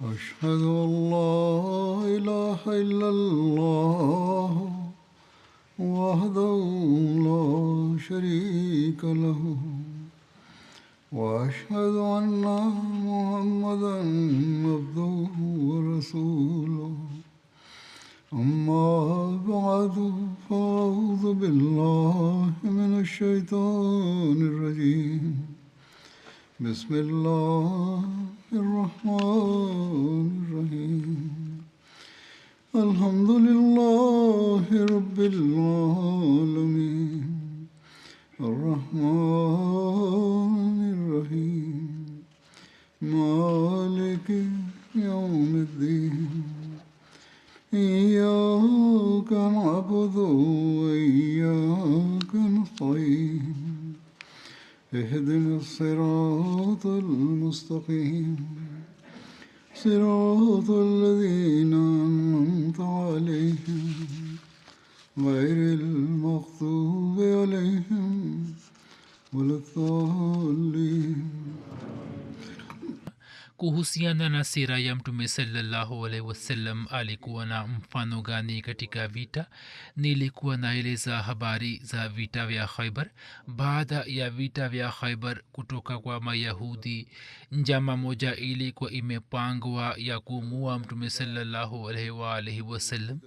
أشهد أن لا إله إلا الله وحده لا شريك له وأشهد أن محمدا عبده ورسوله أما بعد فأعوذ بالله من الشيطان الرجيم بسم الله الرحمن الرحيم الحمد لله رب العالمين الرحمن الرحيم مالك يوم الدين إياك نعبد وإياك نستعين اهدنا الصراط المستقيم صراط الذين أنعمت عليهم غير المغضوب عليهم ولا الضالين. Kuhusiana na sira ya mtume sallallahu alaihi wasallam, alikuwa na mfano gani katika vita? Nilikuwa naeleza habari za vita vya Khaibar. Baada ya vita vya Khaibar kutoka kwa Mayahudi, njama moja ilikuwa imepangwa ya kumua mtume sallallahu alaihi wasallam,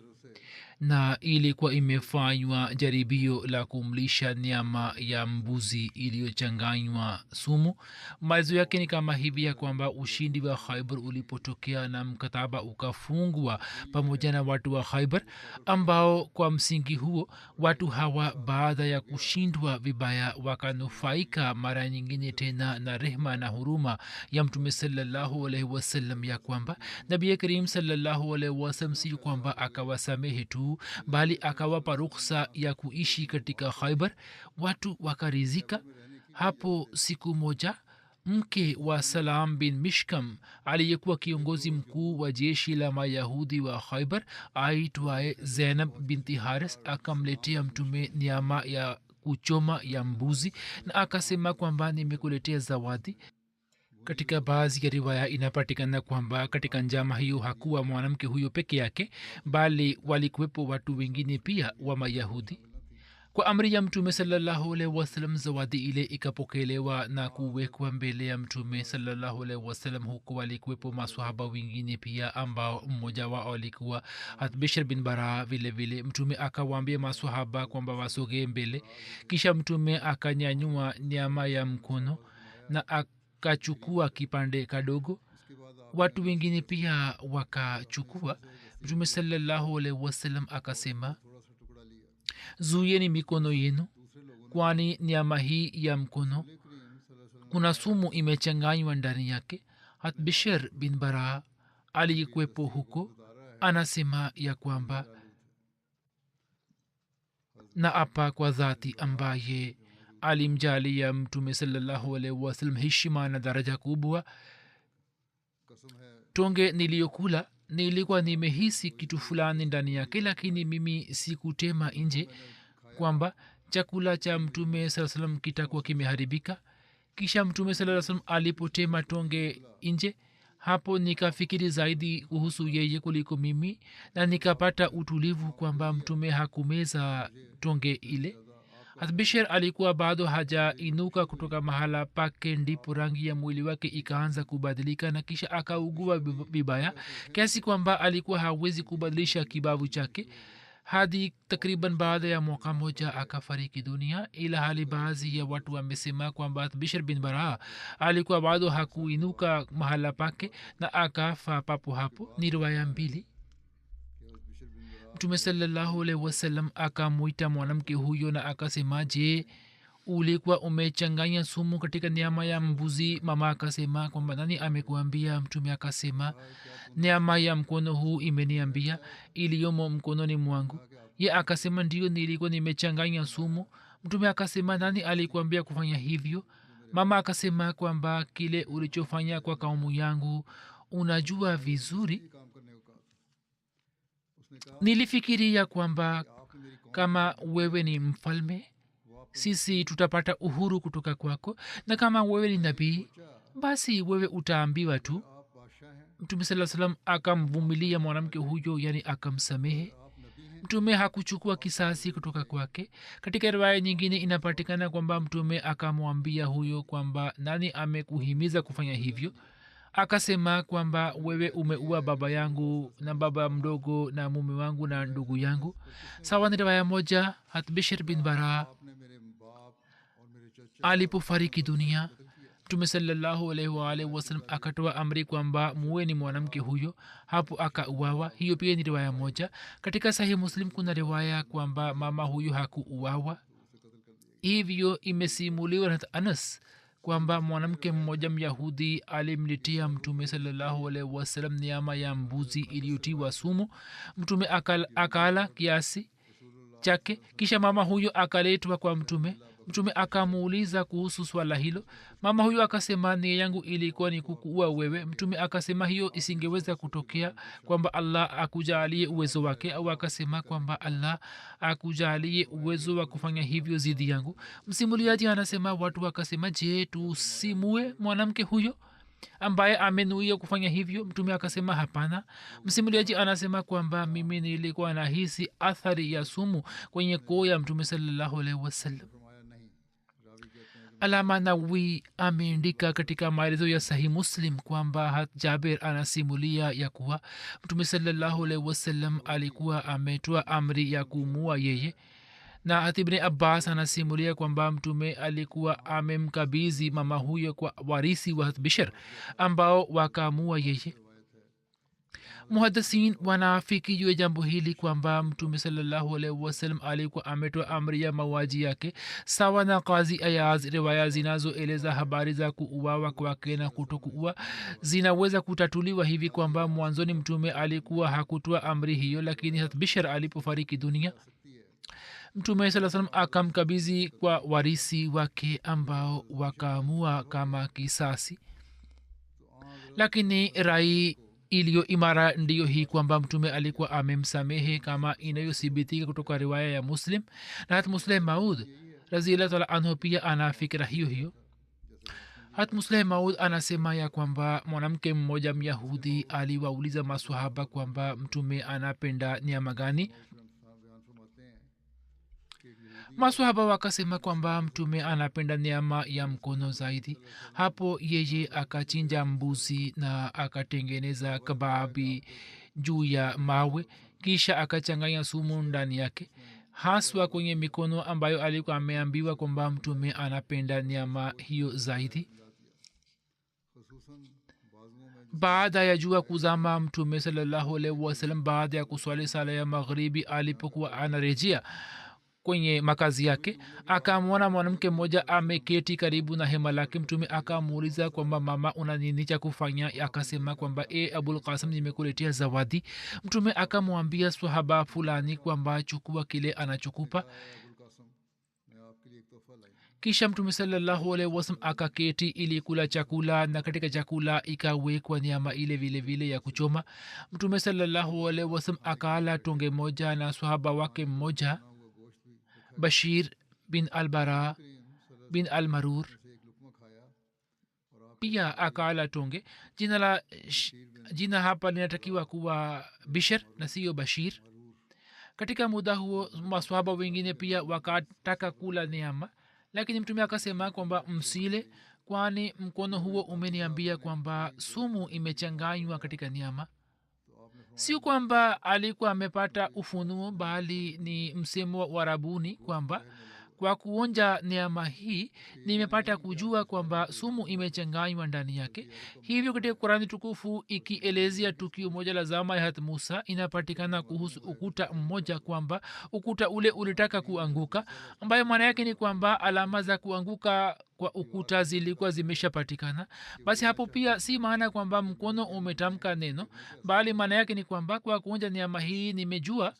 na ilikuwa imefanywa jaribio la kumlisha nyama ya mbuzi iliyochanganywa sumu. maelezo yake ni kama hivi ya kwamba ushindi wa Khaibar ulipotokea na mkataba ukafungwa pamoja na watu wa Khaibar, ambao kwa msingi huo watu hawa baada ya kushindwa vibaya wakanufaika mara nyingine tena na rehma na huruma ya mtume sallallahu alaihi wasallam, ya kwamba nabii karim sallallahu alaihi wasallam si kwamba akawasamehe tu, bali akawapa ruhusa ya kuishi katika Khaibar. Watu wakarizika. Hapo siku moja mke wa Salam bin Mishkam aliyekuwa kiongozi mkuu wa jeshi la Mayahudi wa Khaibar aitwaye Zainab binti Haris akamletea mtume nyama ya kuchoma ya mbuzi na akasema kwamba nimekuletea zawadi. Katika baadhi ya riwaya inapatikana kwamba katika njama hiyo hakuwa mwanamke huyo peke yake, bali walikuwepo watu wengine pia wa Mayahudi. Kwa amri ya mtume sallallahu alaihi wasallam, zawadi ile ikapokelewa na kuwekwa mbele ya mtume sallallahu alaihi wasallam. Huko walikuwepo maswahaba wengine pia, ambao mmoja wao alikuwa Bishr bin Bara. Vile vile mtume akawaambia maswahaba kwamba wasogee mbele, kisha mtume akanyanyua nyama ya mkono na akachukua kipande kadogo. Watu wengine pia wakachukua. Mtume sallallahu alaihi wasallam akasema, zuieni mikono yenu, kwani nyama hii ya mkono kuna sumu imechanganywa ndani yake. Bishr bin Bara aliyekuwepo huko anasema ya kwamba, na apa kwa dhati ambaye alimjalia mtume sallallahu alaihi wasallam heshima na daraja kubwa, tonge niliyokula nilikuwa nimehisi kitu fulani ndani yake, lakini mimi sikutema nje kwamba chakula cha mtume sallallahu alaihi wasallam kitakuwa kimeharibika. Kisha mtume sallallahu alaihi wasallam alipotema tonge nje, hapo nikafikiri zaidi kuhusu yeye kuliko mimi, na nikapata utulivu kwamba mtume hakumeza tonge ile. Bishr alikuwa bado hajainuka kutoka mahala pake, ndipo rangi ya mwili wake ikaanza kubadilika na kisha akaugua vibaya kiasi kwamba alikuwa hawezi kubadilisha kibavu chake. Hadi takriban baada ya mwaka moja akafariki dunia. Ila hali baadhi ya watu wamesema kwamba Bishr bin Bara alikuwa bado hakuinuka mahala pake na akafa papo hapo. Ni riwaya mbili. Mtume sallallahu alaihi wasallam akamwita mwanamke huyo na akasema, je, ulikuwa umechanganya sumu katika nyama ya mbuzi? Mama akasema kwamba, nani amekuambia? Mtume akasema, nyama ya mkono huu imeniambia, iliyomo mkononi mwangu. Ye akasema, ndio, nilikuwa nimechanganya sumu. Mtume akasema, nani alikuambia kufanya hivyo? Mama akasema kwamba, kile ulichofanya kwa kaumu yangu unajua vizuri. Nilifikiria kwamba kama wewe ni mfalme, sisi tutapata uhuru kutoka kwako, na kama wewe ni nabii, basi wewe utaambiwa tu. mtume saa salam akamvumilia mwanamke huyo yani akamsamehe. mtume hakuchukua kisasi kutoka kwake. Katika riwaya nyingine inapatikana kwamba mtume akamwambia huyo kwamba nani amekuhimiza kufanya hivyo. Akasema kwamba wewe umeua baba yangu na baba mdogo na mume wangu na ndugu yangu. Sawa ni riwaya moja. hat Bishr bin Bara alipofariki dunia, mtume sallallahu alaihi wa alihi wasallam akatoa amri kwamba muweni mwanamke huyo, hapo akauawa. hiyo pia ni riwaya moja. Katika sahihi Muslim kuna riwaya kwamba mama huyo hakuuawa. hivyo imesimuliwa na Anas kwamba mwanamke mmoja myahudi alimletea mtume sallallahu alaihi wasallam nyama ya mbuzi iliyotiwa sumu. mtume akala kiasi chake, kisha mama huyo akaletwa kwa mtume. mtume akamuuliza kuhusu swala hilo. mama huyo akasema nia yangu ilikuwa ni kukuua wewe. mtume akasema hiyo isingeweza kutokea, kwamba allah akujalie uwezo wake, au akasema kwamba allah akujalie uwezo wa kufanya hivyo zidi yangu. msimuliaji anasema watu wakasema, je, tusimue mwanamke huyo ambaye amenuia kufanya hivyo? mtume akasema hapana. msimuliaji anasema kwamba mimi nilikuwa nahisi athari ya sumu kwenye koo ya mtume sallallahu alaihi wasallam. alama nawawi ameandika katika maelezo ya sahih Muslim kwamba Jabir anasimulia ya kuwa mtume sallallahu alaihi wasallam alikuwa ametoa amri ya kumua yeye, na ibn Abbas anasimulia kwamba mtume alikuwa amemkabidhi mama huyo kwa warisi wa Bishr ambao wakamua yeye. muhaddisin wanafiki juu ya jambo hili kwamba mtume sallallahu alaihi wasallam alikuwa ametoa amri ya mauaji yake sawa na Qazi Ayaz. riwaya zinazoeleza habari za kuuawa kwake na kutokuua zinaweza kutatuliwa hivi kwamba mwanzoni mtume alikuwa hakutoa amri hiyo, lakini Bishr alipofariki dunia mtume saa salam akamkabidhi kwa warisi wake ambao wakaamua kama kisasi. lakini rai iliyo imara ndiyo hii kwamba mtume alikuwa amemsamehe kama inayothibitika kutoka riwaya ya Muslim. na hat Musleh Maud radhiyallahu ta'ala anhu pia ana fikra hiyo hiyo. hat Musleh Maud anasema ya kwamba mwanamke mmoja myahudi aliwauliza maswahaba kwamba mtume anapenda nyama gani. maswahaba wakasema kwamba mtume anapenda nyama ya mkono zaidi. hapo yeye akachinja mbuzi na akatengeneza kababi juu ya mawe, kisha akachanganya sumu ndani yake, haswa kwenye mikono ambayo alikuwa ameambiwa kwamba mtume anapenda nyama hiyo zaidi. baada ya jua kuzama, mtume sallallahu alaihi wasallam baada ya kuswali sala ya magharibi alipokuwa anarejea kwenye makazi yake, akamwona mwanamke mmoja ameketi karibu na hema lake. mtume akamuuliza kwamba mama, una nini cha kufanya? akasema kwamba Abul Qasim, nimekuletea zawadi. mtume akamwambia swahaba fulani kwamba chukua kile anachokupa. kisha mtume sallallahu alaihi wasallam akaketi ili kula chakula, na katika chakula ikawekwa nyama ile vile vile ya kuchoma. mtume sallallahu alaihi wasallam akala tonge moja, na swahaba wake mmoja Bashir bin al-Bara bin al-Marur pia akala tonge. jina hapa linatakiwa kuwa Bishr na siyo Bashir. katika muda huo maswahaba wengine pia wakataka kula nyama, lakini mtume akasema kwamba msile, kwani mkono huo umeniambia kwamba sumu imechanganywa katika nyama. sio kwamba alikuwa amepata ufunuo, bali ni msemo wa Arabuni kwamba kwa kuonja nyama hii nimepata kujua kwamba sumu imechanganywa ndani yake. hivyo katika Qurani tukufu ikielezea tukio moja la zama ya Hazrat Musa, inapatikana kuhusu ukuta mmoja kwamba ukuta ule ulitaka kuanguka, ambayo maana yake ni kwamba alama za kuanguka kwa ukuta zilikuwa zimeshapatikana. basi hapo pia si maana kwamba mkono umetamka neno, bali maana yake ni kwamba kwa kuonja nyama hii nimejua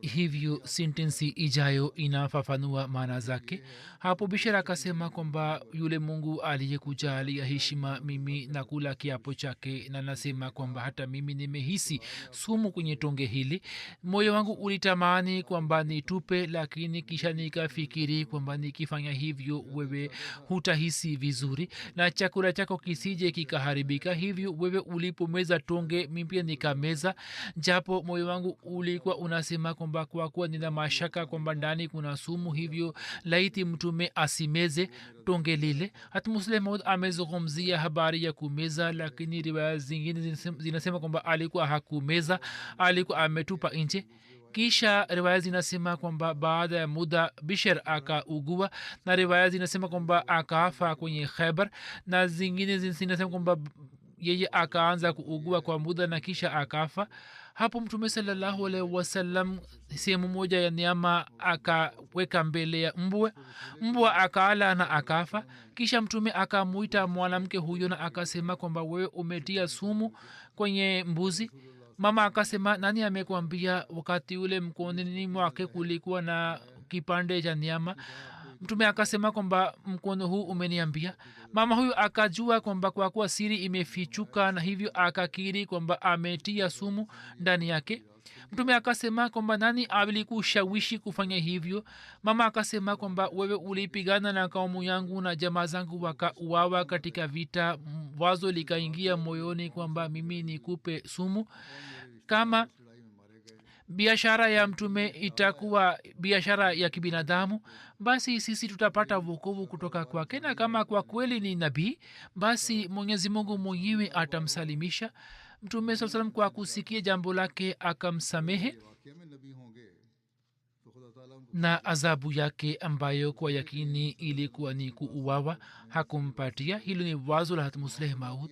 hivyo sentensi ijayo inafafanua maana zake. Hapo Bishr akasema kwamba yule Mungu aliyekujalia heshima mimi na kula kiapo chake, na nasema kwamba hata mimi nimehisi sumu kwenye tonge hili. Moyo wangu ulitamani kwamba nitupe, lakini kisha nikafikiri kwamba nikifanya hivyo wewe hutahisi vizuri na chakula chako kisije kikaharibika. Hivyo wewe ulipomeza tonge mimi pia nikameza, japo moyo wangu ulikuwa unasema kwamba kwa kuwa nina mashaka kwamba ndani kuna sumu, hivyo laiti mtume asimeze tonge lile. Hata Muslim Maud amezungumzia habari ya kumeza, lakini riwaya zingine zinasema kwamba alikuwa hakumeza, alikuwa ametupa nje. Kisha riwaya zinasema kwamba baada ya muda Bishr akaugua, na riwaya zinasema kwamba akafa kwenye Khaybar, na zingine zinasema kwamba yeye akaanza kuugua kwa muda na kisha akafa. Hapo Mtume sallallahu alaihi wasallam sehemu moja ya nyama akaweka mbele ya mbwa akaala na akafa. Kisha Mtume akamuita mwanamke huyo na akasema kwamba wewe umetia sumu kwenye mbuzi. Mama akasema, nani amekwambia? Wakati ule mkononi mwake kulikuwa na kipande cha nyama. Mtume akasema kwamba mkono huu umeniambia. Mama huyu akajua kwamba kwa kuwa siri imefichuka, na hivyo akakiri kwamba ametia sumu ndani yake. Mtume akasema kwamba nani alikushawishi kufanya hivyo? Mama akasema kwamba wewe ulipigana na kaumu yangu na jamaa zangu wakauawa katika vita. Wazo likaingia moyoni kwamba mimi nikupe sumu. Kama biashara ya mtume itakuwa biashara ya kibinadamu, basi sisi tutapata wokovu kutoka kwake, na kama kwa kweli ni nabii, basi Mwenyezi Mungu mwenyewe atamsalimisha. Mtume saa salam kwa kusikia jambo lake akamsamehe, na adhabu yake ambayo kwa yakini ilikuwa ni kuuawa hakumpatia. Hilo ni wazo la Hazrat Musleh Maud.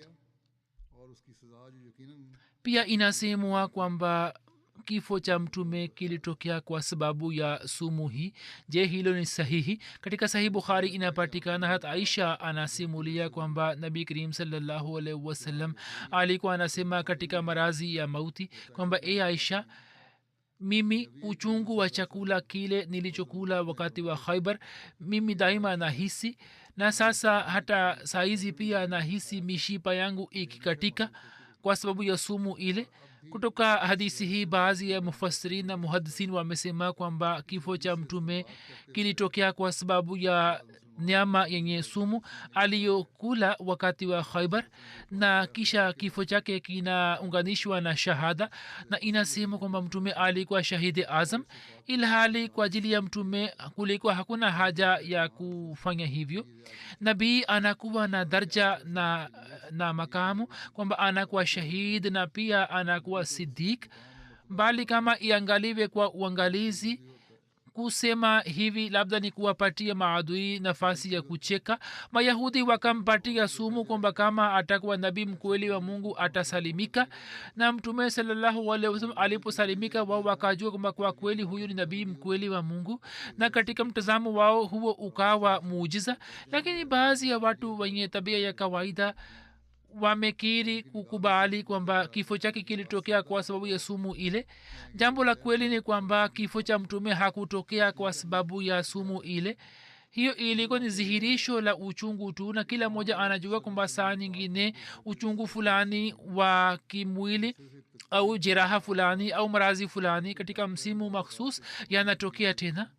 Pia inasemwa kwamba kifo cha mtume kilitokea kwa sababu ya sumu hii. Je, hilo ni sahihi? Katika Sahih Bukhari inapatikana hata Aisha anasimulia kwamba Nabii Karim sallallahu alaihi wasallam alikuwa anasema katika marazi ya mauti kwamba e Aisha, mimi uchungu wa chakula kile nilichokula wakati wa Khaybar mimi daima nahisi, na sasa hata saizi pia nahisi mishipa yangu ikikatika kwa sababu ya sumu ile. Kutoka hadisi hii baadhi ya mufassirin na muhaddisin wamesema kwamba kifo cha mtume kilitokea kwa sababu ya nyama yenye sumu aliyokula wakati wa Khaybar, na kisha kifo chake kinaunganishwa na shahada, na inasema kwamba mtume alikuwa shahidi azam, ilhali kwa ajili ya mtume kulikuwa hakuna haja ya kufanya hivyo. Nabii anakuwa na daraja na makamu kwamba anakuwa shahid na pia anakuwa siddiq, bali kama iangaliwe kwa uangalizi, kusema hivi labda ni kuwapatia maadui nafasi ya kucheka. Mayahudi wakampatia sumu kwamba kama atakuwa nabii mkweli wa Mungu atasalimika, na mtume sallallahu alaihi wasallam aliposalimika wao wakajua kwamba kwa kweli huyu ni nabii mkweli wa Mungu, na katika mtazamo wao huo ukawa muujiza. Lakini baadhi ya watu wenye tabia ya kawaida wamekiri kukubali kwamba kifo chake kilitokea kwa sababu ya sumu ile. Jambo la kweli ni kwamba kifo cha mtume hakutokea kwa sababu ya sumu ile. Hiyo ilikuwa ni dhihirisho la uchungu tu, na kila mmoja anajua kwamba saa nyingine uchungu fulani wa kimwili au jeraha fulani au marazi fulani katika msimu makhsus yanatokea tena.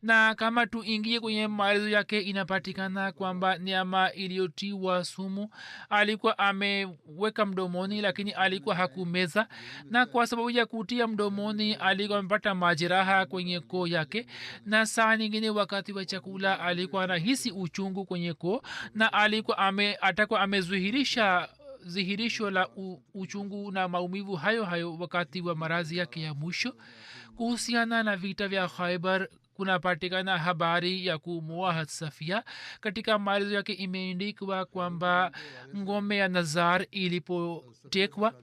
Na kama tuingie kwenye maelezo yake, inapatikana kwamba nyama iliyotiwa sumu alikuwa ameweka mdomoni, lakini alikuwa hakumeza, na kwa sababu ya kutia mdomoni alikuwa amepata majeraha kwenye koo yake, na saa nyingine wakati wa chakula alikuwa anahisi uchungu kwenye koo, na alikuwa atakuwa amezuhirisha dhihirisho la uchungu na maumivu hayo hayo wakati wa marazi yake ya mwisho. Kuhusiana na vita vya Khaybar kunapatikana habari ya kumua Hazrat Safia. Katika maelezo yake imeandikwa kwamba ngome ya Nazar ilipotekwa,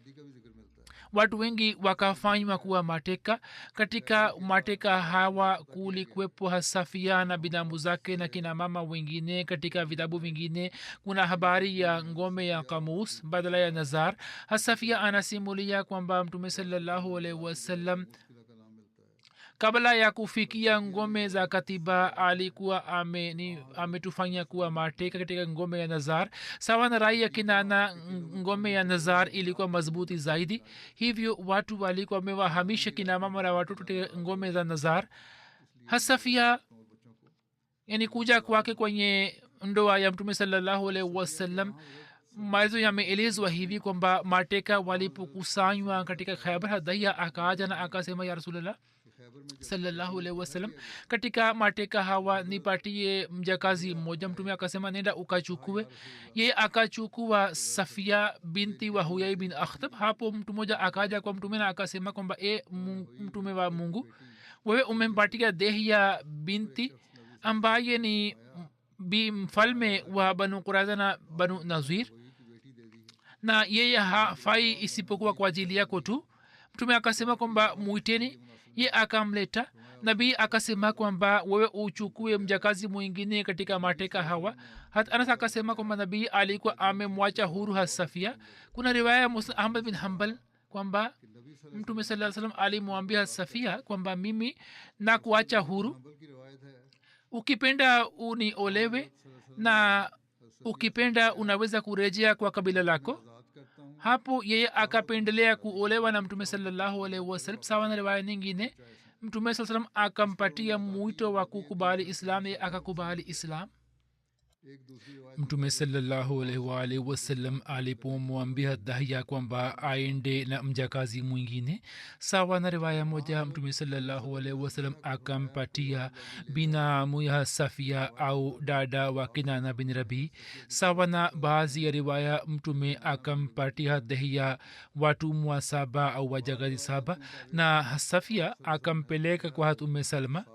watu wengi wakafanywa kuwa mateka. Katika mateka hawa kulikuwepo Hasafia na binamu zake na kina mama wengine. Katika vitabu vingine kuna habari ya ngome ya Kamus badala ya Nazar. Hasafia anasimulia kwamba Mtume sallallahu alaihi wasallam kabla ya kufikia ngome za katiba alikuwa ametufanya kuwa mateka katika ngome ya Nazar. Sawa na rai ya Kinana, ngome ya Nazar ilikuwa madhubuti zaidi, hivyo watu walikuwa wamewahamisha kina mama na watoto katika ngome za Nazar. Hasafia yani kuja kwake kwenye ndoa ya Mtume sallallahu alaihi wasallam, maelezo yameelezwa hivi kwamba mateka walipokusanywa katika Khaybar, Hadhaiya akaja na akasema, ya Rasulullah sallallahu alaihi wasallam, katika mateka hawa nipatie mjakazi mmoja. Mtume akasema, nenda ukachukue. Yeye akachukua Safia binti wa Huyai bin Akhtab. Hapo mtu mmoja akaja kwa Mtume na akasema kwamba Mtume wa Mungu, wewe umempatia Dehya binti ambaye ni mfalme wa Banu Quraiza na Banu Nazir, na yeye hafai isipokuwa kwa ajili yako tu. Mtume akasema kwamba muiteni. Ye akamleta. Nabii akasema kwamba wewe uchukue mjakazi mwingine katika mateka hawa. Hata Anas akasema kwamba nabii alikuwa amemwacha huru Hasafia. Kuna riwaya ya Muslim Ahmad bin Hanbal kwamba Mtume sallallahu alaihi wasallam alimwambia Hasafia kwamba mimi na kuacha huru, ukipenda uniolewe na ukipenda unaweza kurejea kwa kabila lako. Hapo yeye akapendelea kuolewa na Mtume sallallahu alaihi wasallam. Sawa na riwaya nyingine, Mtume sallallahu alaihi wasallam akampatia mwito wa kukubali Islam, yeye akakubali Islam. Mtume sallallahu alaihi wasallam alipomwambia Dahya kwamba aende na mjakazi mwingine, sawa na riwaya moja, Mtume sallallahu alaihi wasallam akampatia binamu ya Safia au dada wa Kinana bin Rabi. Sawa na baadhi ya riwaya, Mtume akampatia Dahya watumwa 7 au wajakazi 7, na Safia akampeleka kwa Umm Salma.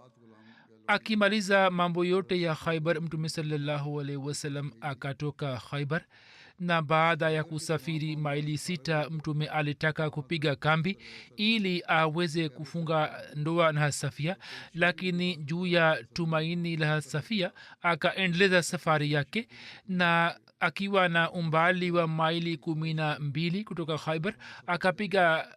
Akimaliza mambo yote ya Khaybar, Mtume sallallahu alaihi wasallam akatoka Khaybar, na baada ya kusafiri maili 6 Mtume alitaka kupiga kambi ili aweze kufunga ndoa na Safia, lakini juu ya tumaini la Safia akaendeleza safari yake, na akiwa na umbali wa maili 12 kutoka Khaybar akapiga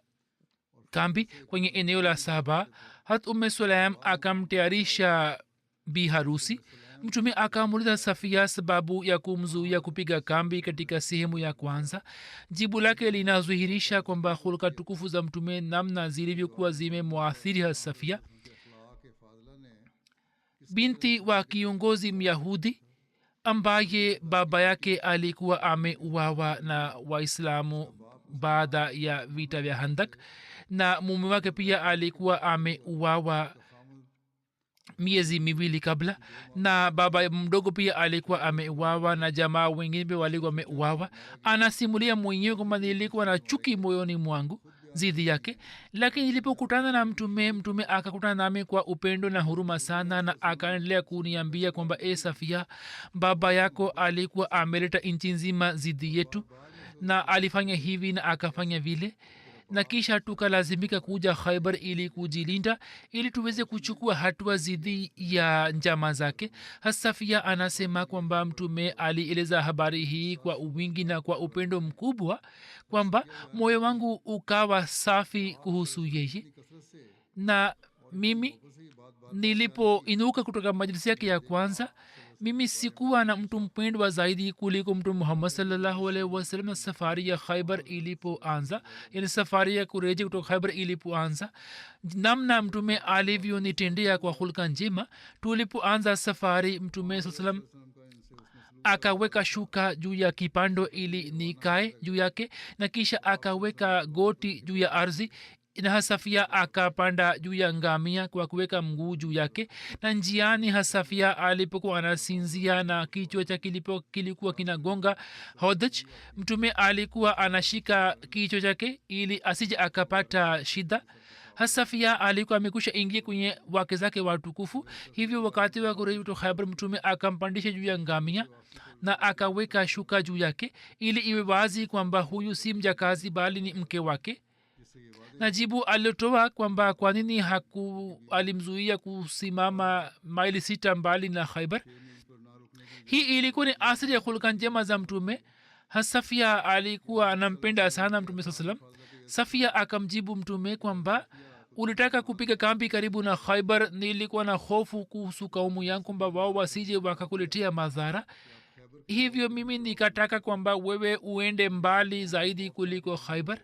kambi kwenye eneo la Sahaba. Hat Sulaim akamtayarisha bi harusi. Mtume akamuuliza Safia sababu ya kumzuia kupiga kambi katika sehemu ya kwanza. Jibu lake linadhihirisha kwamba hulka tukufu za Mtume namna zilivyokuwa zimemwathiri Safia, binti wa kiongozi Myahudi ambaye baba yake alikuwa ameuawa na Waislamu baada ya vita vya Handak, na mume wake pia alikuwa ameuawa miezi 2 kabla, na baba mdogo pia alikuwa ameuawa, na jamaa wengine pia walikuwa wameuawa. Anasimulia mwenyewe kwamba nilikuwa na chuki moyoni mwangu zidi yake, lakini nilipokutana na Mtume akakutana nami kwa upendo na huruma sana, na akaendelea kuniambia kwamba Safia, baba yako alikuwa ameleta nchi nzima zidi yetu, na alifanya hivi na akafanya vile, na kisha tukalazimika kuja Khaybar ili kujilinda, ili tuweze kuchukua hatua zidi ya njama zake. Hasafia anasema kwamba Mtume alieleza habari hii kwa wingi na kwa upendo mkubwa, kwamba moyo wangu ukawa safi kuhusu yeye, na mimi nilipoinuka kutoka majlisi yake ya kwanza, mimi sikuwa na mtu mpendwa zaidi kuliko Mtume Muhammad sallallahu alaihi wasallam. Safari ya Khaybar ilipoanza, yani safari ya kurejea kutoka Khaybar ilipoanza, namna Mtume alivyonitendea kwa hulka njema. Tulipoanza safari, Mtume sallallahu alaihi wasallam akaweka shuka juu ya kipando ili nikae juu yake, na kisha akaweka goti juu ya ardhi, na Hasafia akapanda juu ya ngamia kwa kuweka mguu juu yake. Na njiani Hasafia alipokuwa anasinzia na kichwa cha kilikuwa kinagonga hodaj, Mtume alikuwa anashika kichwa chake ili asije akapata shida. Hasafia alikuwa amekusha ingia kwenye wake zake watukufu, hivyo wakati wa kurejea kutoka Khaybar, Mtume akampandisha juu ya ngamia na akaweka shuka juu yake ili iwe wazi kwamba huyu si mjakazi bali ni mke wake. na jibu aliotoa kwamba kwa nini alimzuia kusimama maili 6 mbali na Khaibar. Hii ilikuwa ni asili ya hulka njema za mtume. Safia alikuwa anampenda sana mtume saa salam. Safia akamjibu mtume kwamba ulitaka kupiga kambi karibu na Khaibar, nilikuwa na hofu kuhusu kaumu yangu kwamba wao wasije wakakuletea madhara, hivyo mimi nikataka kwamba wewe uende mbali zaidi kuliko Khaibar.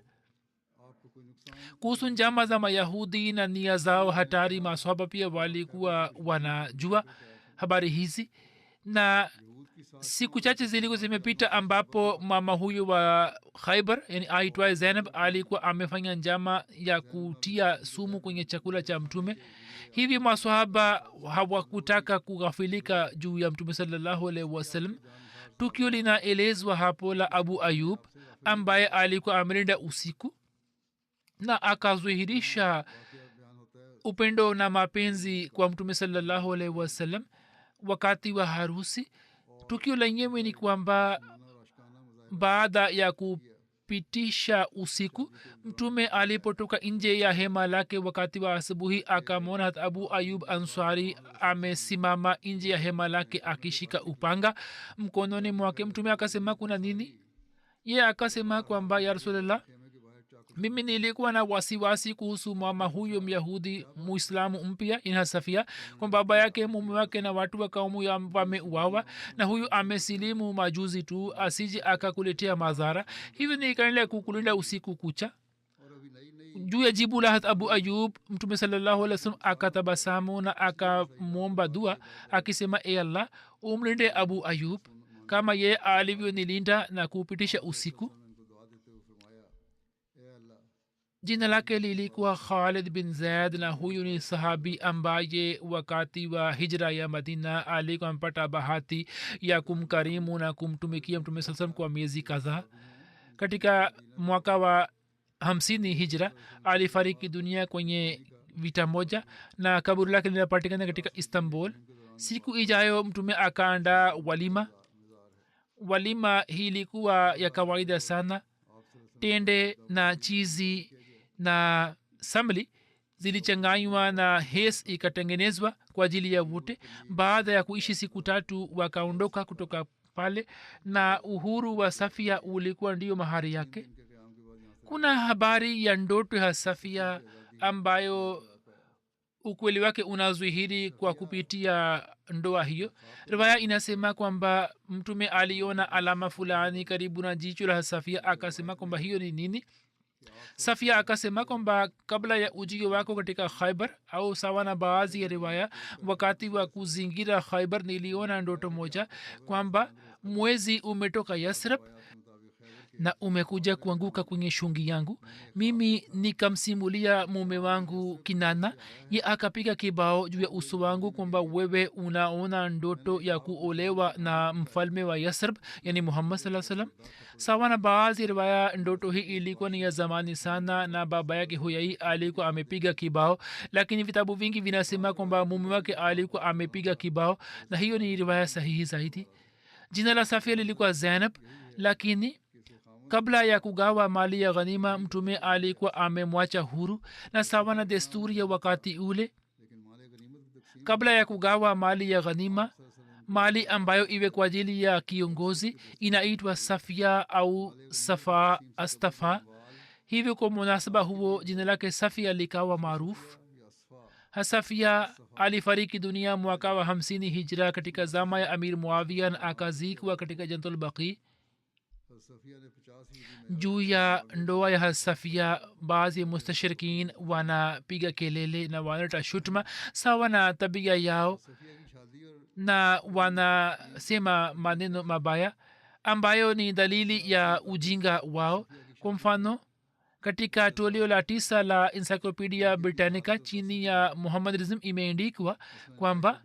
Kuhusu njama za Mayahudi na nia zao hatari, maswahaba pia walikuwa wanajua habari hizi, na siku chache zilikuwa zimepita ambapo mama huyu wa Khaibar, yani aitwaye Zainab, alikuwa amefanya njama ya kutia sumu kwenye chakula cha mtume. Hivi maswahaba hawakutaka kughafilika juu ya mtume sallallahu alaihi wasallam. Tukio linaelezwa hapo la Abu Ayub ambaye alikuwa amelinda usiku na akazuhirisha upendo na mapenzi kwa mtume sallallahu alaihi wasallam wakati wa harusi. Tukio lenyewe ni kwamba baada ya kupitisha usiku, mtume alipotoka nje ya hema lake wakati wa asubuhi, akamwona Abu Ayub Ansari amesimama nje ya hema lake akishika upanga mkononi mwake. Mtume akasema, kuna nini? Ye akasema kwamba, ya Rasulullah, mimi nilikuwa na wasiwasi kuhusu mama huyo Myahudi Muislamu mpya ina Safia, kwa baba yake, mume wake na watu wa kaumu ya wameuawa, na huyu amesilimu majuzi tu, asije akakuletea madhara. Hivyo nikaendelea kukulinda usiku kucha. Juu ya jibu la Abu Ayub, mtume sallallahu alaihi wasallam akatabasamu na akamwomba dua akisema, e Allah, umlinde Abu Ayub kama yeye alivyonilinda na kupitisha usiku. Jina lake lilikuwa Khalid bin Zaid, na huyu ni sahabi ambaye wakati wa hijra ya Madina alikuwa mpata bahati ya kumkarimu na kumtumikia mtume sallallahu alaihi wasallam kwa miezi kadhaa. Katika mwaka wa 50 hijra alifariki dunia kwenye vita moja, na kaburi lake linapatikana katika Istanbul. Siku ijayo mtume akaandaa walima. Walima hii ilikuwa ya kawaida sana. Tende na chizi na samli zilichanganywa na hes ikatengenezwa kwa ajili ya wote. Baada ya kuishi siku 3 wakaondoka kutoka pale, na uhuru wa Safia ulikuwa ndio mahari yake. Kuna habari ya ndoto ya Safia ambayo ukweli wake unazuhiri kwa kupitia ndoa hiyo. Riwaya inasema kwamba mtume aliona alama fulani karibu na jicho la Safia, akasema kwamba hiyo ni nini? Safia akasema kwamba kabla ya ujio wako katika Khaibar, au sawa na baadhi ya riwaya, wakati wa kuzingira Khaibar niliona ndoto moja kwamba mwezi umetoka Yasrib na umekuja kuanguka kwenye shungi yangu. Mimi nikamsimulia mume wangu Kinana, ye akapiga kibao juu ya uso wangu kwamba wewe unaona ndoto ya kuolewa na mfalme wa Yasrib, yani Muhammad sallallahu alaihi wasallam. Sawa na baadhi riwaya, ndoto hii ilikuwa ni ya zamani sana na baba yake Huyai alikuwa amepiga kibao, lakini vitabu vingi vinasema kwamba mume wake alikuwa amepiga kibao, na hiyo ni riwaya sahihi zaidi. Jina la Safia lilikuwa Zainab, lakini kabla ya kugawa mali ya ghanima mtume alikuwa amemwacha huru, na sawa na desturi ya wakati ule, kabla ya kugawa mali ya ghanima, mali ambayo iwe kwa ajili ya kiongozi inaitwa Safia au Safa Astafa. Hivyo kwa munasaba huo jina lake Safia likawa maarufu. Safia alifariki dunia mwaka wa 50 hijra katika zama ya Amir Muawiya, na akazikwa katika Jannatul Baqi. Juu ya ndoa ya Safia, baadhi ya mustashrikin wanapiga kelele na wanaleta shutuma sawa na tabia yao, na wanasema maneno mabaya ambayo ni dalili ya ujinga wao. Kwa mfano, katika toleo la 9 la Encyclopedia Britannica chini ya Muhammadism imeandikwa kwamba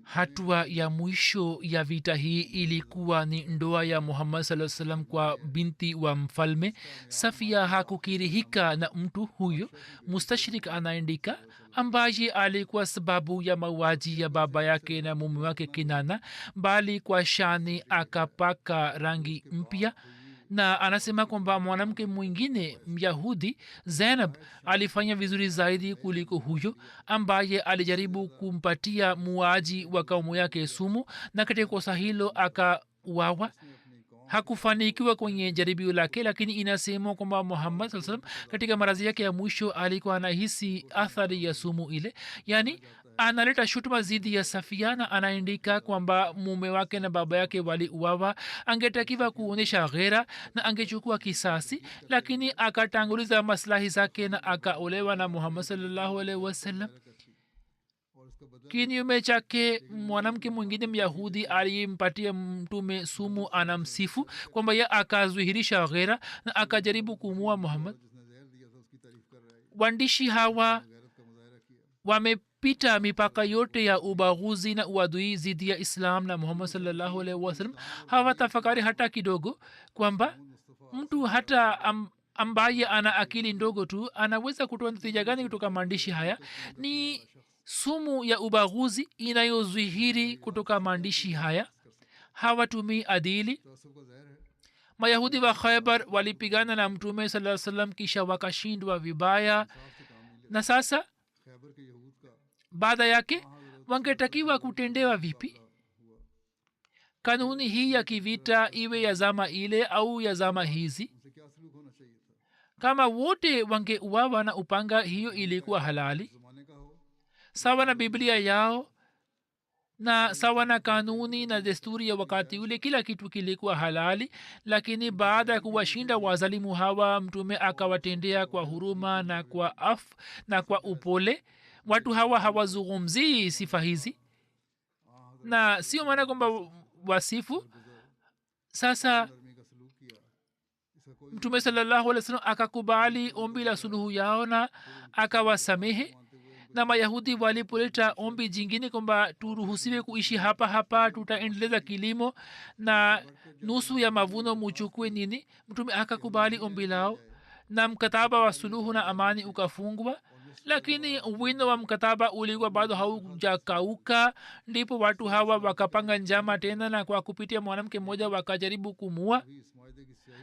hatua ya mwisho ya vita hii ilikuwa ni ndoa ya Muhammad sallallahu alaihi wasallam kwa binti wa mfalme. Safia hakukirihika na mtu huyo, mustashrik anaandika, ambaye alikuwa sababu ya mauaji ya baba yake na mume wake Kinana, bali kwa shani akapaka rangi mpya na anasema kwamba mwanamke mwingine myahudi zainab alifanya vizuri zaidi kuliko huyo ambaye alijaribu kumpatia muaji wa kaumu yake sumu na katika kosa hilo akauawa. Hakufanikiwa kwenye jaribio lake, lakini inasemwa kwamba muhammad saa salam katika marazi yake ya mwisho alikuwa anahisi athari ya sumu ile, yani analeta shutuma zidi ya safia na anaandika kwamba mume wake na baba yake waliuawa. Angetakiwa kuonyesha ghera na angechukua kisasi, lakini akatanguliza maslahi zake na akaolewa na muhammad sallallahu alaihi wasallam. kinyume chake mwanamke mwingine myahudi aliyempatia mtume sumu anamsifu kwamba ye akazuhirisha ghera na akajaribu kumua muhammad. waandishi hawa wamepita mipaka yote ya ubaguzi na uadui zidi ya islam na muhammad sallallahu alaihi wasallam. hawatafakari hata kidogo kwamba mtu hata ambaye ana akili ndogo tu anaweza kutoa natija gani kutoka maandishi haya. Ni sumu ya ubaguzi inayozwihiri kutoka maandishi haya. hawatumii adili. mayahudi wa khaybar walipigana na mtume saa salam kisha wakashindwa vibaya, na sasa baada yake wangetakiwa kutendewa vipi? kanuni hii ya kivita iwe ya zama ile au ya zama hizi, kama wote wangeuawa na upanga, hiyo ilikuwa halali sawa na biblia yao na sawa na kanuni na desturi ya wakati ule. kila kitu kilikuwa halali, lakini baada ya kuwashinda wazalimu hawa mtume akawatendea kwa huruma na kwa na kwa upole. watu hawa hawazungumzii sifa hizi, na sio maana kwamba wasifu. sasa mtume sallallahu alaihi wasallam akakubali ombi la suluhu yao na akawasamehe. na mayahudi walipoleta ombi jingine kwamba turuhusiwe kuishi hapa hapa, tutaendeleza kilimo na nusu ya mavuno muchukue nini, mtume akakubali ombi lao na mkataba wa suluhu na amani ukafungwa. lakini wino wa mkataba ulikuwa bado haujakauka. ndipo watu hawa wakapanga njama tena, na kwa kupitia mwanamke mmoja wakajaribu kumua,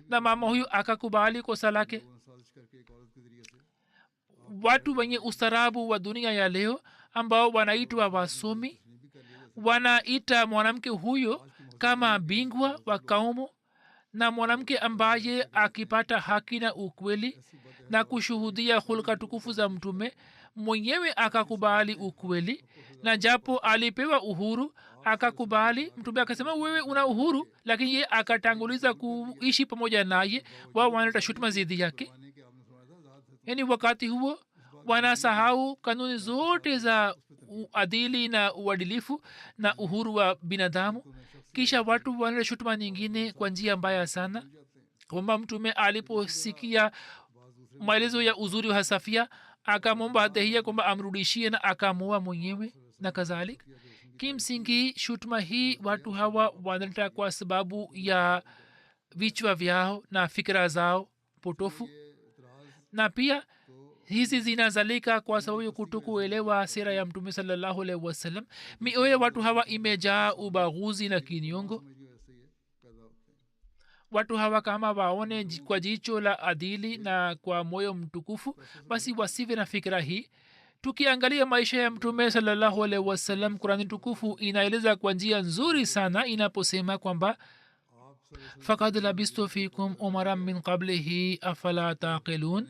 na mama huyu akakubali kosa lake. watu wenye ustarabu wa dunia ya leo ambao wanaitwa wasomi wanaita mwanamke huyo kama bingwa wa kaumu, na mwanamke ambaye akipata haki na ukweli na kushuhudia hulka tukufu za mtume mwenyewe akakubali ukweli, na japo alipewa uhuru akakubali. mtume akasema wewe una uhuru, lakini ye akatanguliza kuishi pamoja naye. wao wanaleta shutuma zidi yake, yani wakati huo wanasahau kanuni zote za uadili na uadilifu na uhuru wa binadamu. kisha watu wanaleta shutuma nyingine kwa njia mbaya sana, kwamba mtume aliposikia maelezo ya uzuri wa safia akamwomba dehia kwamba amrudishie na akamua mwenyewe na kadhalika. kimsingi shutuma hii watu hawa wanaleta kwa sababu ya vichwa vyao na fikira zao potofu, na pia hizi zinazalika kwa sababu ya kutokuelewa sera ya mtume sallallahu alaihi wasallam. mioyo ya watu hawa imejaa ubaguzi na kinyongo. watu hawa kama waone kwa jicho la adili na kwa moyo mtukufu, basi wasive na fikira hii. tukiangalia maisha ya mtume sallallahu alaihi wasallam, kurani tukufu inaeleza kwa njia nzuri sana inaposema kwamba fakad labistu fikum umaran min qablihi afala taqilun,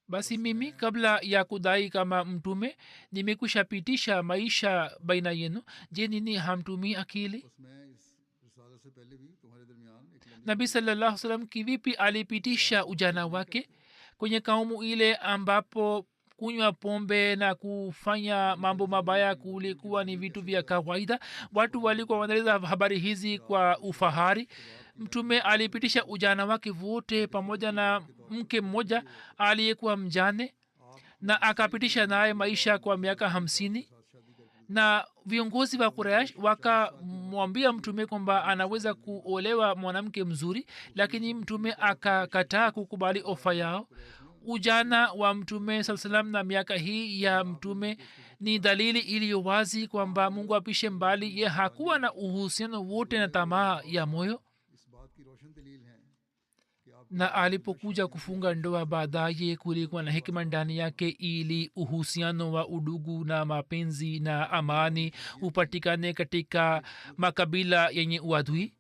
basi mimi kabla ya kudai kama mtume nimekwisha pitisha maisha baina yenu. je, nini hamtumii akili? nabii sallallahu alaihi wasallam kivipi alipitisha ujana wake kwenye kaumu ile ambapo kunywa pombe na kufanya mambo mabaya kulikuwa ni vitu vya kawaida? watu walikuwa wanaeleza habari hizi kwa ufahari. mtume alipitisha ujana wake wote pamoja na mke mmoja aliyekuwa mjane, na akapitisha naye maisha kwa miaka 50. na viongozi wa Quraysh wakamwambia mtume kwamba anaweza kuolewa mwanamke mzuri, lakini mtume akakataa kukubali ofa yao. ujana wa mtume saa salam na miaka hii ya mtume ni dalili iliyo wazi kwamba mungu apishe mbali ye hakuwa na uhusiano wote na tamaa ya moyo na alipokuja kufunga ndoa baadaye kulikuwa na hikima ndani yake ili uhusiano wa udugu na mapenzi na amani upatikane katika makabila yenye uadui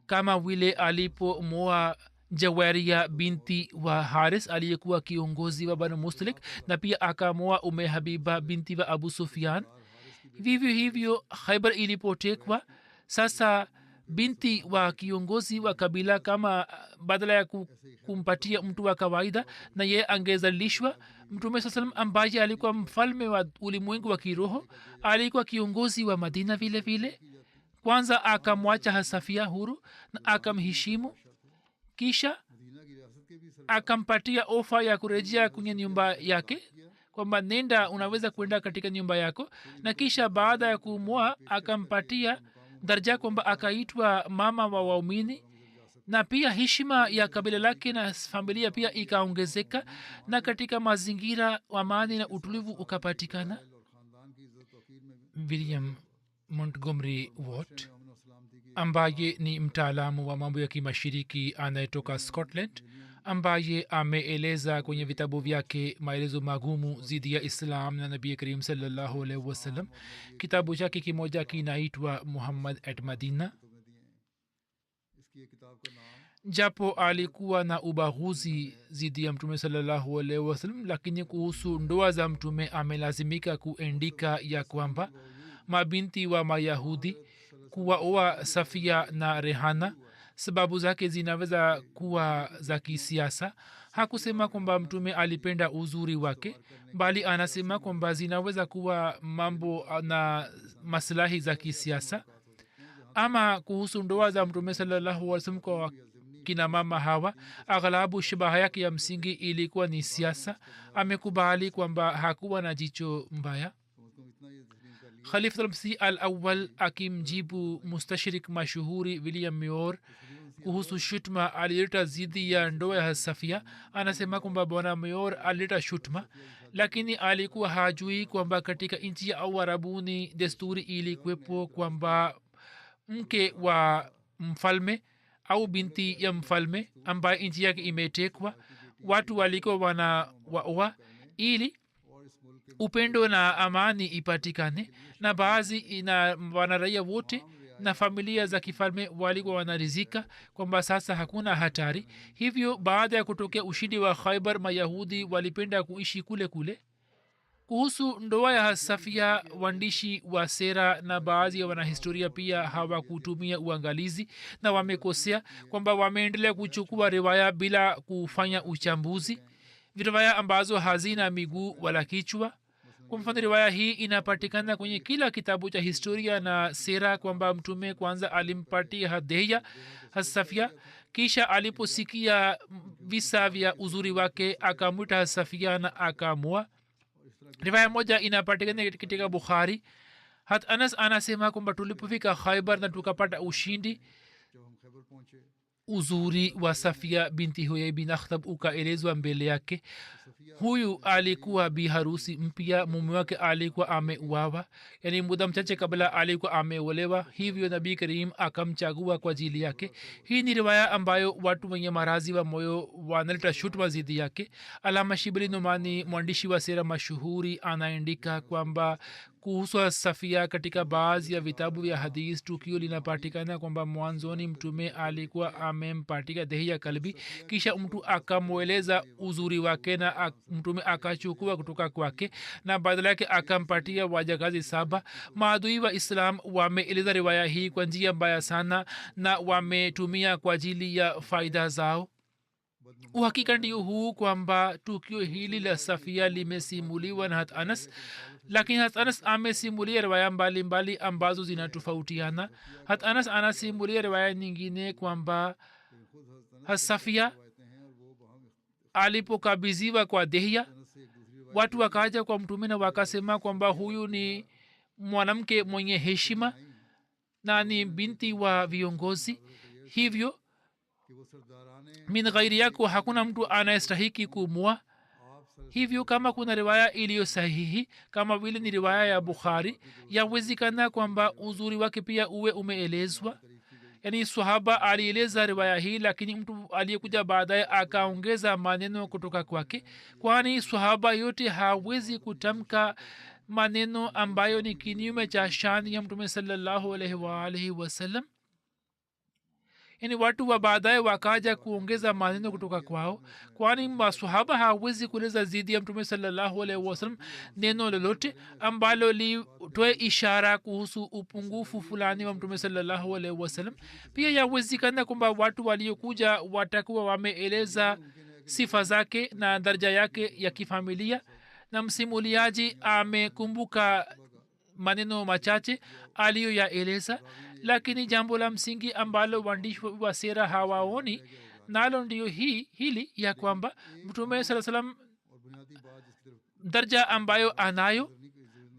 kama vile alipomoa jawaria binti wa haris aliyekuwa kiongozi wa banu mustalik na pia akamoa ume habiba binti wa abu sufyan vivyo hivyo khaibar ilipotekwa sasa binti wa kiongozi wa kabila kama badala ya kumpatia mtu wa kawaida na ye angezalishwa mtume saa salam ambaye alikuwa mfalme wa ulimwengu wa kiroho alikuwa kiongozi wa madina vile vile kwanza akamwacha hasafia huru na akamheshimu kisha akampatia ofa ya kurejea kwenye nyumba yake kwamba nenda unaweza kwenda katika nyumba yako na kisha baada ya kumwoa akampatia daraja kwamba akaitwa mama wa waumini na pia heshima ya kabila lake na familia pia ikaongezeka na katika mazingira amani na utulivu ukapatikana. William Montgomery Watt ambaye ni mtaalamu wa mambo ya kimashiriki anayetoka scotland ambaye ameeleza kwenye vitabu vyake maelezo magumu zidi ya islam na nabii karim sallallahu alaihi wasallam. Kitabu chake kimoja kinaitwa muhammad at madina. Japo alikuwa na ubaguzi zidi ya mtume sallallahu alaihi wasallam, lakini kuhusu ndoa za mtume amelazimika kuandika ya kwamba mabinti wa mayahudi kuwaoa safia na rehana sababu zake zinaweza kuwa za kisiasa. Hakusema kwamba mtume alipenda uzuri wake, bali anasema kwamba zinaweza kuwa mambo na maslahi za kisiasa. Ama kuhusu ndoa za mtume sallallahu alaihi wasallam kwa kina mama hawa, aghlabu shabaha yake ya msingi ilikuwa ni siasa. Amekubali kwamba hakuwa na jicho mbaya. Khalifa al-Masih al-Awwal akimjibu mustashrik mashuhuri William Muir kuhusu shutma alileta zidi ya ndoa ya Safia, anasema kwamba bwana Muir alileta shutma, lakini alikuwa hajui kwamba katika nchi ya Arabuni desturi ilikuwepo kwamba mke wa mfalme au binti ya mfalme ambaye nchi yake imetekwa watu walikuwa wanawaoa ili upendo na amani ipatikane, na baadhi na wanaraia wote na familia za kifalme walikuwa wanarizika kwamba sasa hakuna hatari. Hivyo baada ya kutokea ushindi wa Khaibar, mayahudi walipenda kuishi kule kule. Kuhusu ndoa ya Safia, waandishi wa sera na baadhi ya wanahistoria pia hawakutumia uangalizi na wamekosea kwamba wameendelea kuchukua riwaya bila kufanya uchambuzi, riwaya ambazo hazina miguu wala kichwa. Kwa mfano, riwaya hii inapatikana kwenye kila kitabu cha historia na sera kwamba mtume kwanza alimpatia hadiya Safia, kisha aliposikia visa vya uzuri wake akamwita Safia na akamwoa. Riwaya moja inapatikana katika Bukhari. Hat Anas anasema kwamba tulipofika Khaibar na tukapata ushindi, uzuri wa Safia binti Huyai bin Akhtab ukaelezwa mbele yake. Huyu alikuwa biharusi mpya, mume wake alikuwa ameuawa, yani muda mchache kabla alikuwa ameolewa. Hivyo nabii Karim akamchagua kwa ajili yake. Hii ni riwaya ambayo watu wenye marazi wa moyo wanaleta shutuma zidi yake. Alama Shibli Numani, mwandishi wa sera mashuhuri, anaandika kwamba kuhusu Safia katika baadhi ya vitabu vya hadith tukio linapatikana kwamba mwanzoni mtume alikuwa amempatia dehia kalbi, kisha mtu akamweleza uzuri wake na mtume akachukua kutoka kwake na badala yake akampatia wajakazi 7. Maadui wa Islam wameeleza riwaya hii kwa njia mbaya sana na wametumia kwa ajili ya faida zao. Uhakika ndio huu kwamba tukio hili la Safia limesimuliwa na Hat Anas, lakini Hat Anas amesimulia riwaya mbalimbali ambazo zinatofautiana. Hat Anas anasimulia riwaya nyingine kwamba Safia alipokabidhiwa kwa dehia, watu wakaja kwa mtume na wakasema kwamba huyu ni mwanamke mwenye heshima na ni binti wa viongozi, hivyo min ghairi yako hakuna mtu anayestahiki kumua. hivyo kama kuna riwaya iliyo sahihi kama vile ni riwaya ya bukhari yawezekana kwamba uzuri wake pia uwe umeelezwa yani sahaba alieleza riwaya hii lakini mtu aliyekuja baadaye akaongeza maneno kutoka kwake kwani sahaba yote hawezi kutamka maneno ambayo ni kinyume cha shani ya mtume sallallahu alaihi wa alihi wasallam yani watu wa baadaye wakaja kuongeza maneno kutoka kwao kwani masahaba hawezi kueleza zidi ya mtume sallallahu alaihi wasallam neno lolote ambalo litoe ishara kuhusu upungufu fulani wa mtume sallallahu alaihi wasallam pia yawezekana kwamba watu waliokuja watakuwa wameeleza sifa zake na daraja yake ya kifamilia na msimuliaji amekumbuka maneno machache aliyoyaeleza lakini jambo la msingi ambalo waandishi wa sera hawaoni nalo ndiyo hili ya kwamba mtume saa salam daraja ambayo anayo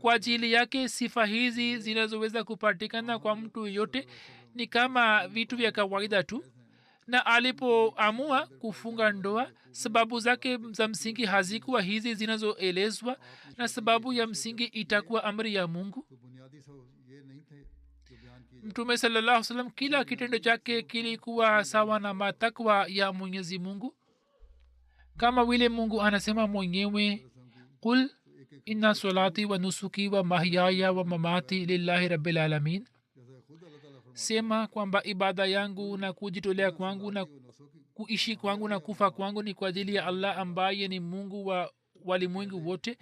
kwa ajili yake sifa hizi zinazoweza kupatikana kwa mtu yote ni kama vitu vya kawaida tu na alipoamua kufunga ndoa sababu zake za msingi hazikuwa hizi zinazoelezwa na sababu ya msingi itakuwa amri ya mungu mtume sallallahu salam kila kitendo chake kilikuwa sawa na matakwa ya mwenyezi mungu kama vile mungu anasema mwenyewe qul inna salati wa nusuki wa mahyaya wa mamati lillahi rabbil alamin sema kwamba ibada yangu na kujitolea kwangu na kuishi kwangu na kufa kwangu ni kwa ajili ya allah ambaye ni mungu wa walimwengu wote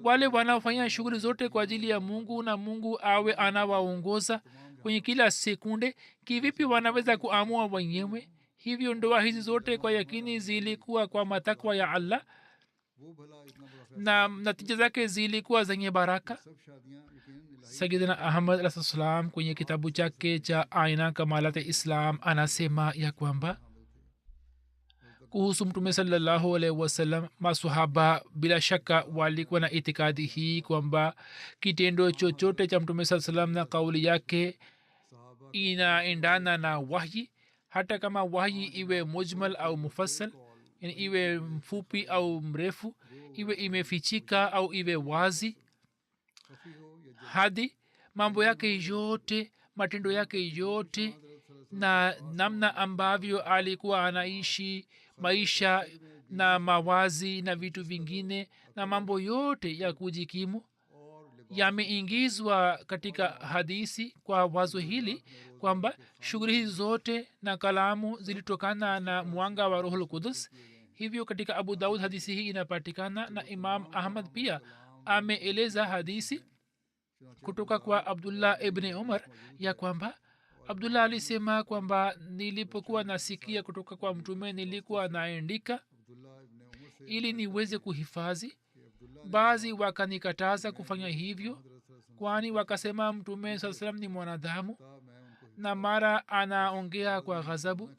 wale wanaofanya shughuli zote kwa ajili ya mungu na mungu awe anawaongoza kwenye kila sekunde kivipi wanaweza kuamua wenyewe hivyo ndoa hizi zote kwa yakini zilikuwa kwa matakwa ya allah na natija zake zilikuwa zenye baraka sayidina ahmad alah salam kwenye kitabu chake cha aina kamalat islam anasema ya kwamba kuhusu mtume sallallahu alaihi wasallam masahaba bila shaka walikuwa na itikadi hii kwamba kitendo chochote cha mtume saa salam na kauli yake inaendana na wahyi hata kama wahyi iwe mujmal au mufassal yani iwe mfupi au mrefu iwe imefichika au iwe wazi hadi mambo yake yote matendo yake yote na namna ambavyo alikuwa anaishi maisha na mawazi na vitu vingine na mambo yote ya kujikimu yameingizwa katika hadisi kwa wazo hili kwamba shughuli hizi zote na kalamu zilitokana na mwanga wa rohul kudus hivyo katika abu daud hadisi hii inapatikana na imam ahmad pia ameeleza hadisi kutoka kwa abdullah ibni umar ya kwamba abdullah alisema kwamba nilipokuwa nasikia kutoka kwa mtume nilikuwa naandika ili niweze kuhifadhi baadhi wakanikataza kufanya hivyo kwani wakasema mtume saa salam ni mwanadamu na mara anaongea kwa ghadhabu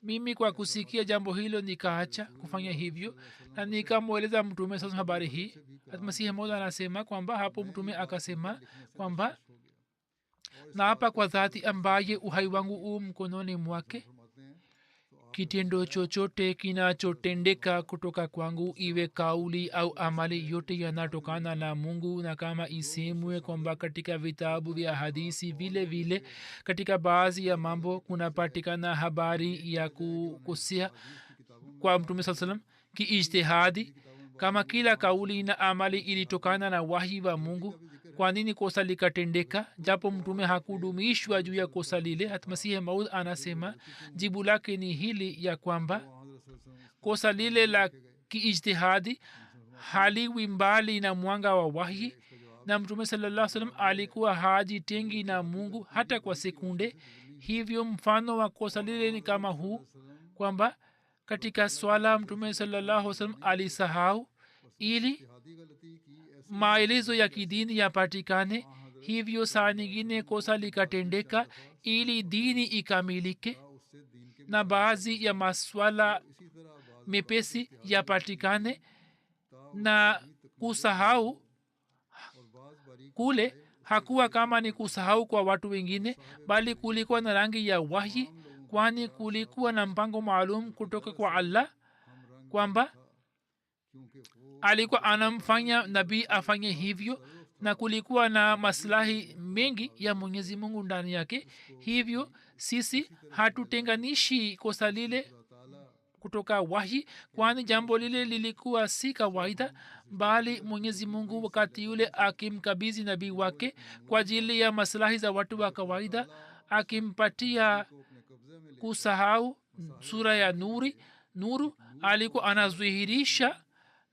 mimi kwa kusikia jambo hilo nikaacha kufanya hivyo na nikamweleza mtume sasa habari hii masihi moja anasema kwamba hapo mtume akasema kwamba na hapa kwa dhati ambaye uhai wangu u mkononi mwake kitendo chochote kinachotendeka kutoka kwangu iwe kauli au amali yote yanatokana na mungu na kama isemwe kwamba katika vitabu vya hadisi vile vile katika baadhi ya mambo kunapatikana habari ya kukosea kwa mtume saa salam kiijtihadi kama kila kauli na amali ilitokana na wahi wa mungu kwa nini kosa likatendeka japo mtume hakudumishwa juu ya kosa lile hatmasihi maud anasema jibu lake ni hili ya kwamba kosa lile la kiijtihadi haliwi mbali na mwanga wa wahi na mtume sallallahu salam alikuwa hajitengi na mungu hata kwa sekunde hivyo mfano wa kosa lile ni kama huu kwamba katika swala mtume sallallahu salam alisahau ili maelezo ya kidini yapatikane hivyo saa nyingine kosa likatendeka ili dini ikamilike na baadhi ya maswala mepesi yapatikane na kusahau kule hakuwa kama ni kusahau kwa watu wengine bali kulikuwa na rangi ya wahi kwani kulikuwa na mpango maalum kutoka kwa allah kwamba alikuwa anamfanya nabii afanye hivyo na kulikuwa na maslahi mengi ya mwenyezi mungu ndani yake. hivyo sisi hatutenganishi kosa lile kutoka wahi, kwani jambo lile lilikuwa si kawaida, bali mwenyezi mungu wakati yule akimkabizi nabii wake kwa ajili ya maslahi za watu wa kawaida, akimpatia kusahau sura ya nuru alikuwa anazuhirisha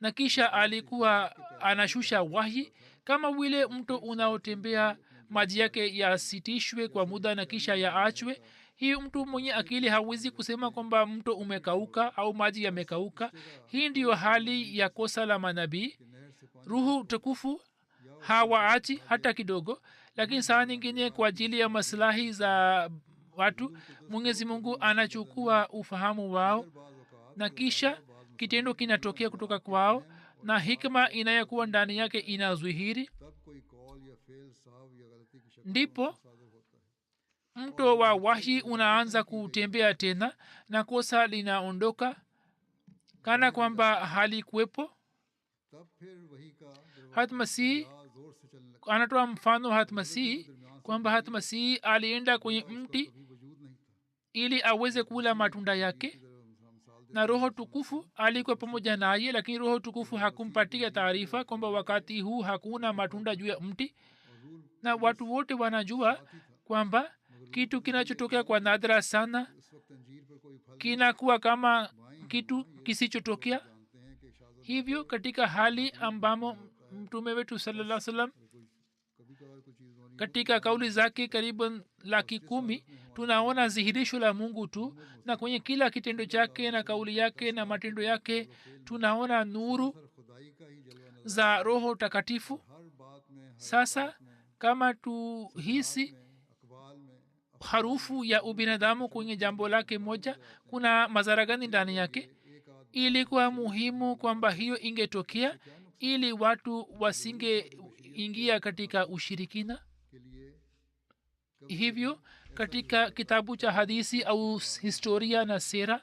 na kisha alikuwa anashusha wahi. kama vile mto unaotembea maji yake yasitishwe kwa muda na kisha yaachwe, hii mtu mwenye akili hawezi kusema kwamba mto umekauka au maji yamekauka. hii ndiyo hali ya kosa la manabii. ruhu tukufu hawaachi hata kidogo, lakini saa nyingine kwa ajili ya maslahi za watu mwenyezi mungu anachukua ufahamu wao na kisha kitendo kinatokea kutoka kwao na hikma inayokuwa ndani yake inazwihiri. ndipo mto wa wahi unaanza kutembea tena na kosa linaondoka kana kwamba halikuwepo. hatmasihi anatoa mfano hatmasihi kwamba hatmasihi alienda kwenye mti ili aweze kula matunda yake na roho tukufu alikuwa pamoja naye, lakini roho tukufu hakumpatia taarifa kwamba wakati huu hakuna matunda juu ya mti. na watu wote wanajua kwamba kitu kinachotokea kwa nadra sana kinakuwa kama kitu kisichotokea. hivyo katika hali ambamo mtume wetu sallallahu alaihi wasallam katika kauli zake karibu 10,000 tunaona dhihirisho la mungu tu, na kwenye kila kitendo chake na kauli yake na matendo yake tunaona nuru za roho takatifu. sasa kama tuhisi harufu ya ubinadamu kwenye jambo lake moja, kuna madhara gani ndani yake? ilikuwa muhimu kwamba hiyo ingetokea ili watu wasingeingia katika ushirikina. hivyo katika kitabu cha hadisi au historia na sera,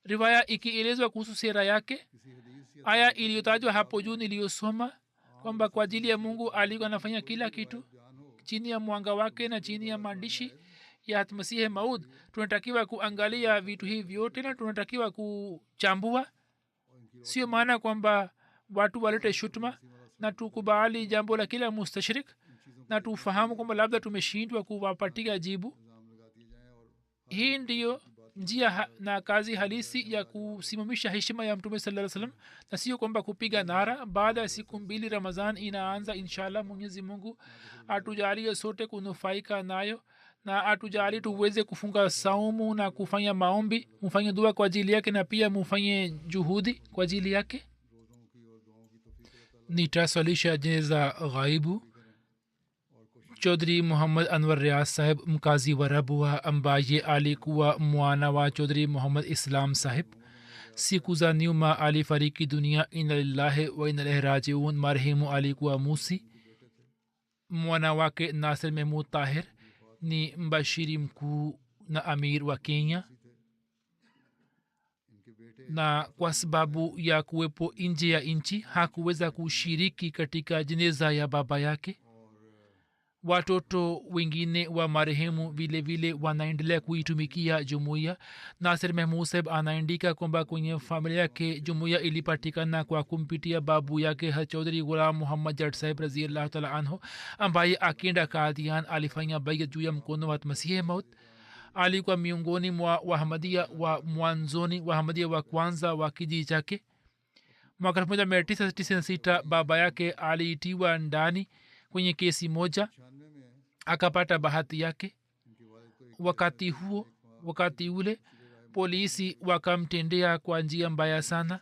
riwaya ikielezwa kuhusu sera yake, aya iliyotajwa hapo juu niliyosoma kwamba kwa ajili ya mungu alikuwa anafanya kila kitu chini ya mwanga wake na chini ya maandishi ya hatmasihi maud. tunatakiwa kuangalia vitu hivi vyote na tunatakiwa kuchambua. sio maana kwamba watu walete shutuma na tukubali jambo la kila mustashrik na tufahamu kwamba labda tumeshindwa kuwapatia jibu. hii ndiyo njia na kazi halisi ya kusimamisha heshima ya mtume sallallahu alaihi wasallam, na sio kwamba kupiga nara. baada ya siku 2 Ramadhan inaanza inshallah. mwenyezi mungu atujalie sote kunufaika nayo na atujalie tuweze kufunga saumu na kufanya maombi. mufanye dua kwa ajili yake na pia mufanye juhudi kwa ajili yake. nitaswalisha jeneza ghaibu chaudhry muhammad anwar riaz saheb mkazi wa rabua ambaye alikuwa mwana wa chaudhry muhammad islam saheb. siku za nyuma alifariki dunia. inna lillahi wa inna ilaihi rajiun. marehemu alikuwa musi. mwana wake nasir mahmud tahir ni mbashiri mkuu na amir wa kenya, na kwa sababu ya kuwepo nje ya nchi hakuweza kushiriki katika jeneza ya baba yake. watoto wengine wa marehemu vile vile wanaendelea kuitumikia jumuiya. nasir mahmud saheb anaandika kwamba kwenye familia yake jumuiya ilipatikana kwa kumpitia babu yake chaudhry ghulam muhammad jat saheb radhiyallahu taala anhu, ambaye akienda Kadian alifanya baiat juu ya mkono wa masihi maut. alikuwa miongoni mwa wahamadia wa mwanzoni, wahamadia wa kwanza wa kijiji chake. mwaka 1996 baba yake aliitiwa ndani kwenye kesi moja, akapata bahati yake. wakati ule polisi wakamtendea kwa njia mbaya sana,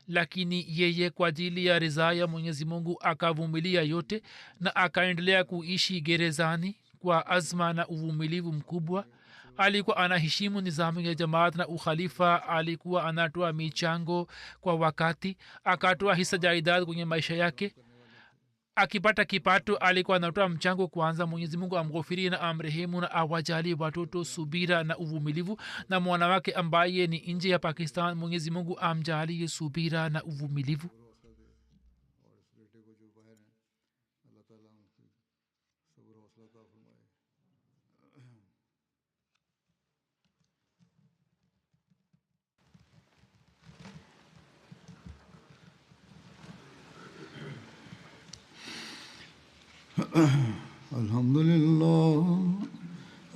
lakini yeye kwa ajili ya ridhaa ya mwenyezi mungu akavumilia yote na akaendelea kuishi gerezani kwa azma na uvumilivu mkubwa. alikuwa anaheshimu nizamu ya jamaat na ukhalifa. alikuwa anatoa michango kwa wakati, akatoa hisa jaidad kwenye maisha yake. akipata kipato alikuwa anatoa mchango kwanza. Mwenyezi Mungu amghofirie na amrehemu na awajalie watoto subira na uvumilivu, na mwanawake ambaye ni nje ya Pakistan Mwenyezi Mungu amjalie subira na uvumilivu.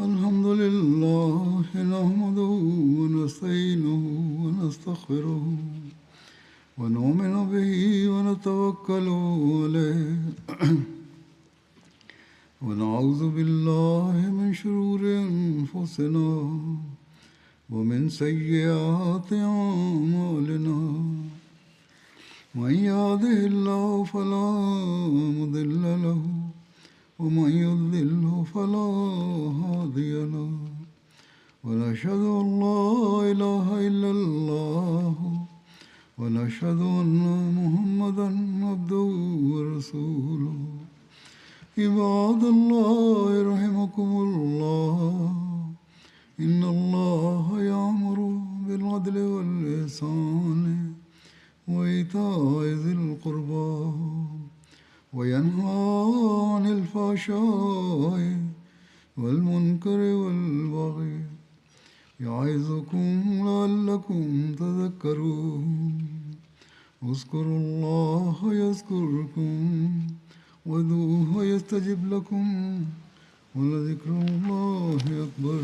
الحمد لله نحمده ونستعينه ونستغفره ونؤمن به ونتوكل عليه ونعوذ بالله من شرور أنفسنا ومن سيئات أعمالنا من يهده الله فلا مضل له ومن يضلل فلا هادي له ونشهد أن لا إله إلا الله ونشهد أن محمدا عبده ورسوله عباد الله رحمكم الله إن الله يأمر بالعدل والإحسان وإيتاء ذي القربى وينهى عن الفحشاء والمنكر والبغي يعظكم لعلكم تذكرون اذكروا الله يذكركم وادعوه يستجب لكم ولذكر الله أكبر.